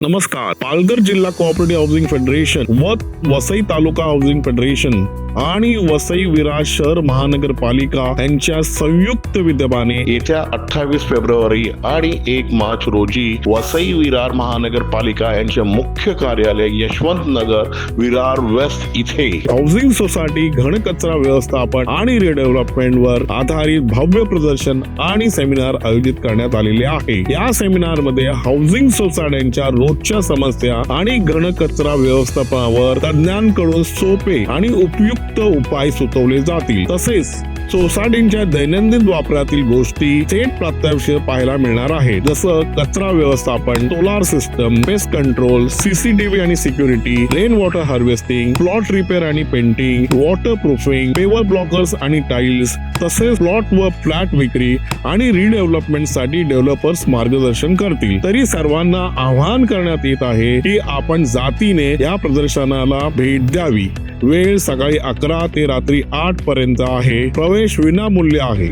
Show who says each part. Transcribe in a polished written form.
Speaker 1: नमस्कार. पालघर जिल्हा cooperative housing federation व वसई तालुका हाऊसिंग फेडरेशन आणि वसई विरार शहर महानगरपालिका यांच्या संयुक्त विद्यमाने
Speaker 2: येत्या 28 फेब्रुवारी आणि 1 मार्च रोजी वसई विरार महानगरपालिका यांचे मुख्य कार्यालय यशवंत नगर विरार वेस्ट इथे
Speaker 1: हाऊसिंग सोसायटी घनकचरा व्यवस्थापन आणि रिडेव्हलपमेंट वर आधारित भव्य प्रदर्शन आणि सेमिनार आयोजित करण्यात आलेले आहे. या सेमिनार मध्ये हाऊसिंग सोसायट्यांच्या रोजच्या समस्या आणि घनकचरा व्यवस्थापनावर तज्ञांकडून सोपे आणि उपयुक्त उपाय सुचवले जातील. तसेच सोसायटीच्या दैनंदिन वापरातील गोष्टी थेट प्रत्यक्ष पाहायला मिळणार आहे, जसं कचरा व्यवस्थापन, solar system, pest control, CCTV आणि security, rain water harvesting, plot repair आणि painting, waterproofing, paver blockers आणि टाइल्स, तसेच प्लॉट व फ्लॅट विक्री आणि रिडेव्हलपमेंट साठी डेव्हलपर्स मार्गदर्शन करतील. तरी सर्वांना आवाहन करण्यात येत आहे की आपण जातीने या प्रदर्शनाला भेट द्यावी. वेळ सकाळी 11 ते रात्री 8 पर्यंत आहे. प्रवेश विनामूल्य आहे.